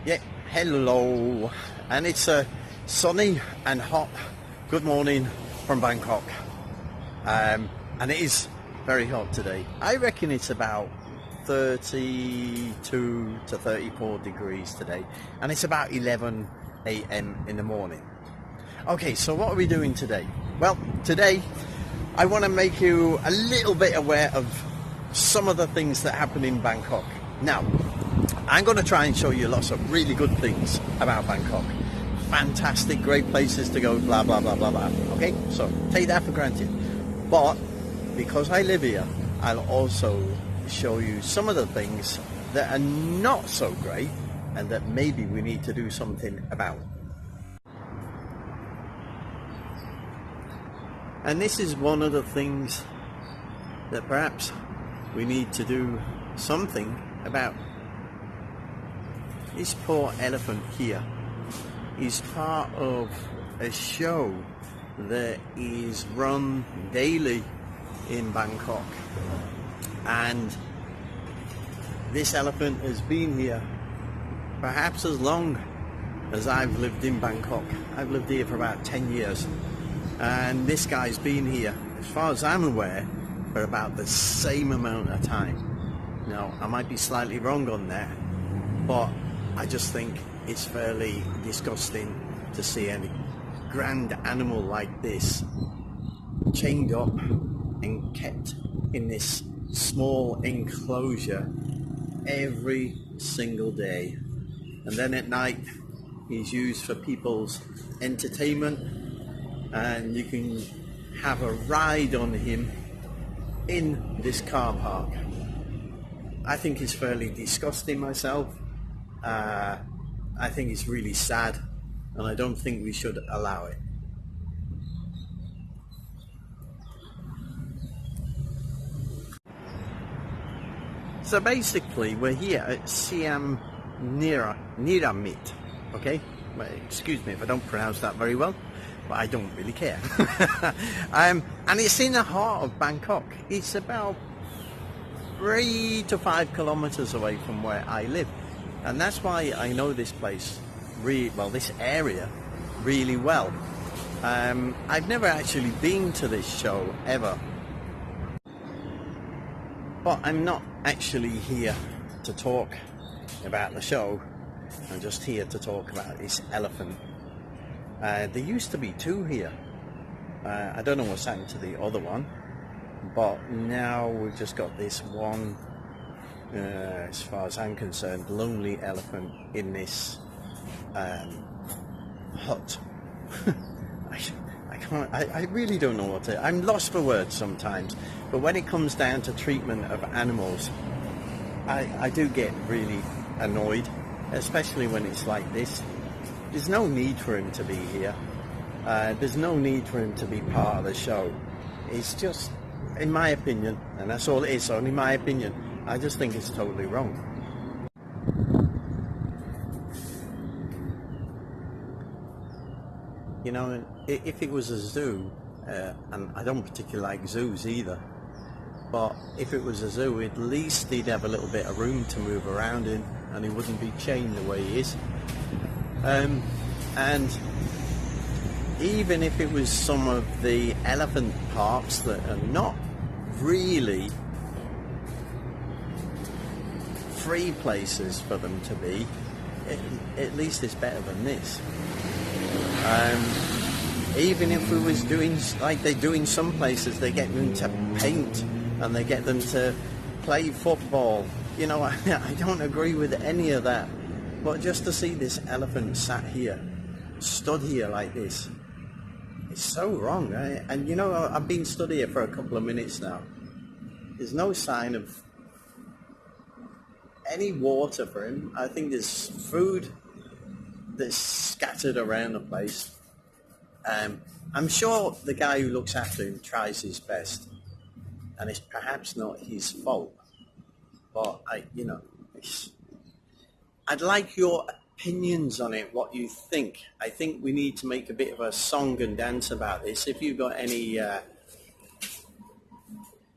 Yeah, hello, and it's a sunny and hot good morning from Bangkok, and it is very hot today. I reckon it's about 32 to 34 degrees today, and it's about 11 a.m. in the morning. Okay, so what are we doing today? Well, today I want to make you a little bit aware of some of the things that happen in Bangkok. Now, I'm going to try and show you lots of really good things about Bangkok. Fantastic, great places to go, blah, blah, blah, blah, blah. Okay, so take that for granted. But because I live here, I'll also show you some of the things that are not so great and that maybe we need to do something about. And this is one of the things that perhaps we need to do something about. This poor elephant here is part of a show that is run daily in Bangkok, and this elephant has been here perhaps as long as I've lived in Bangkok. I've lived here for about 10 years, and this guy's been here, as far as I'm aware, for about the same amount of time. Now, I might be slightly wrong on that, but I just think it's fairly disgusting to see any grand animal like this chained up and kept in this small enclosure every single day. And then at night he's used for people's entertainment, and you can have a ride on him in this car park. I think it's fairly disgusting myself. I think it's really sad, and I don't think we should allow it. So basically we're here at Siam Niramit, okay? Well, excuse me if I don't pronounce that very well, but I don't really care. And it's in the heart of Bangkok. It's about 3 to 5 kilometers away from where I live. And that's why I know this place, this area, really well. I've never actually been to this show ever. But I'm not actually here to talk about the show. I'm just here to talk about this elephant. There used to be 2 here. I don't know what's happened to the other one, but now we've just got this one. As far as I'm concerned, lonely elephant in this hut. I really don't know what to. I'm lost for words sometimes, but when it comes down to treatment of animals, I do get really annoyed, especially when it's like this. There's no need for him to be here. There's no need for him to be part of the show. It's just, in my opinion, and that's all it is, only my opinion, I just think it's totally wrong. You know, if it was a zoo, and I don't particularly like zoos either, but if it was a zoo, at least he'd have a little bit of room to move around in, and he wouldn't be chained the way he is. And even if it was some of the elephant parks that are not really free places for them to be, at least it's better than this. Even if we was doing like they do in some places, they get them to paint and they get them to play football. You know, I don't agree with any of that, but just to see this elephant sat here, stood here like this, it's so wrong, right? And you know, I've been stood here for a couple of minutes now. There's no sign of any water for him. I think there's food that's scattered around the place. I'm sure the guy who looks after him tries his best, and it's perhaps not his fault. But I'd like your opinions on it, what you think. I think we need to make a bit of a song and dance about this. If you've got any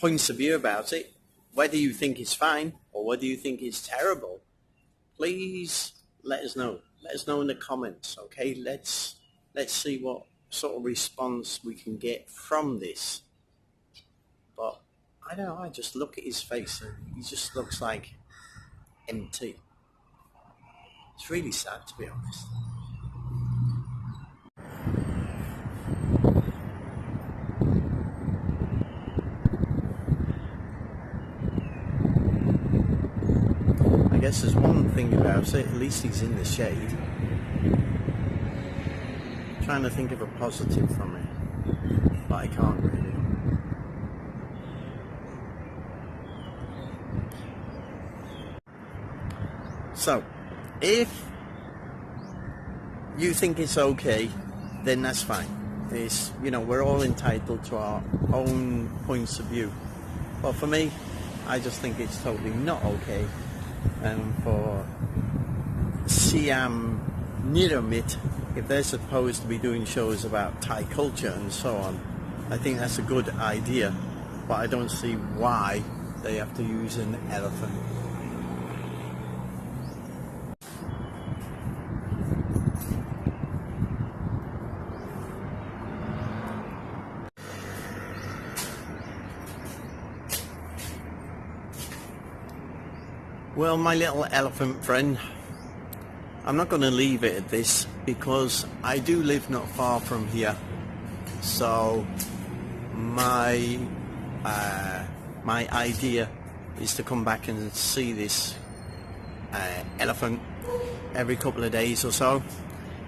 points of view about it, whether you think it's fine or whether you think it's terrible, please let us know. Let us know in the comments, okay? Let's see what sort of response we can get from this. But I don't know, I just look at his face and he just looks like empty. It's really sad, to be honest. I guess there's one thing about it, at least he's in the shade. Trying to think of a positive from it, but I can't really. So, if you think it's okay, then that's fine. It's, you know, we're all entitled to our own points of view. But for me, I just think it's totally not okay. And for Siam Niramit, if they're supposed to be doing shows about Thai culture and so on, I think that's a good idea. But I don't see why they have to use an elephant. Well, my little elephant friend, I'm not going to leave it at this because I do live not far from here. So my idea is to come back and see this elephant every couple of days or so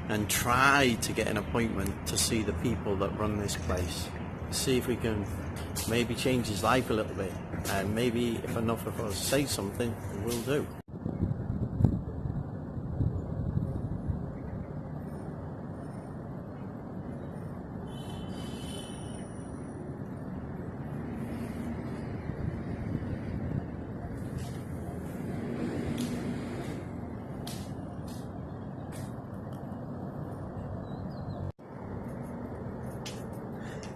and try to get an appointment to see the people that run this place. See if we can maybe change his life a little bit, and maybe if enough of us say something, we'll do.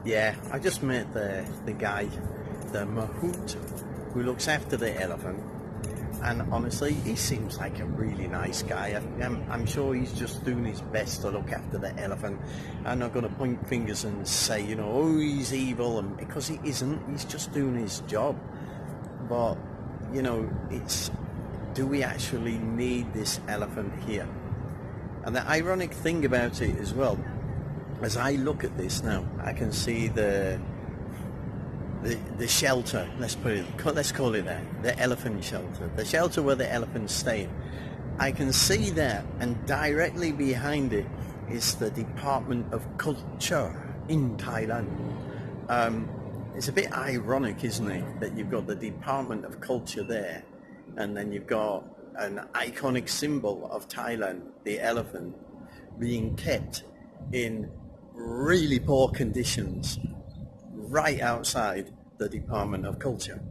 Yeah, I just met the guy, the Mahout, who looks after the elephant, and honestly, he seems like a really nice guy. I'm sure he's just doing his best to look after the elephant. I'm not going to point fingers and say, you know, oh, he's evil, and because he isn't. He's just doing his job. But, you know, it's, do we actually need this elephant here? And the ironic thing about it as well, as I look at this now, I can see the shelter. Let's call it that. The elephant shelter. The shelter where the elephants stay. I can see that, and directly behind it is the Department of Culture in Thailand. It's a bit ironic, isn't it, that you've got the Department of Culture there, and then you've got an iconic symbol of Thailand, the elephant, being kept in really poor conditions right outside the Department of Culture.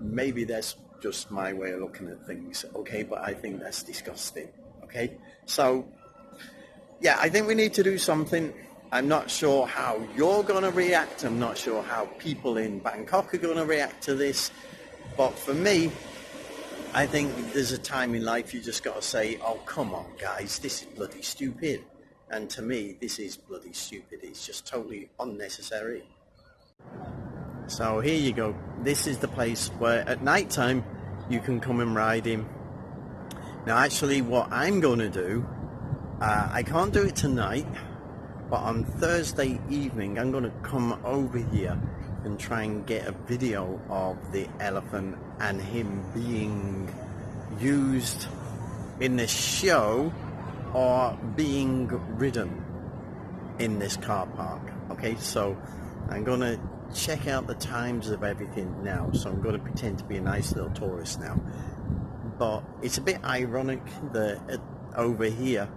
Maybe that's just my way of looking at things, okay, but I think that's disgusting, okay? So, yeah, I think we need to do something. I'm not sure how you're going to react. I'm not sure how people in Bangkok are going to react to this, but for me, I think there's a time in life you just got to say, oh, come on, guys, this is bloody stupid. And to me, this is bloody stupid. It's just totally unnecessary. So here you go. This is the place where at night time you can come and ride him. Now actually what I'm going to do, I can't do it tonight, but on Thursday evening I'm going to come over here and try and get a video of the elephant and him being used in the show or being ridden in this car park. Okay, so I'm going to check out the times of everything now, so I'm going to pretend to be a nice little tourist now. But it's a bit ironic that over here,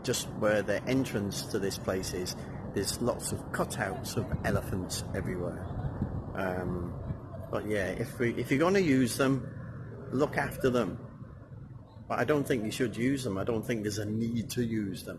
just where the entrance to this place is, there's lots of cutouts of elephants everywhere. But yeah, if you're going to use them, look after them. But I don't think you should use them. I don't think there's a need to use them.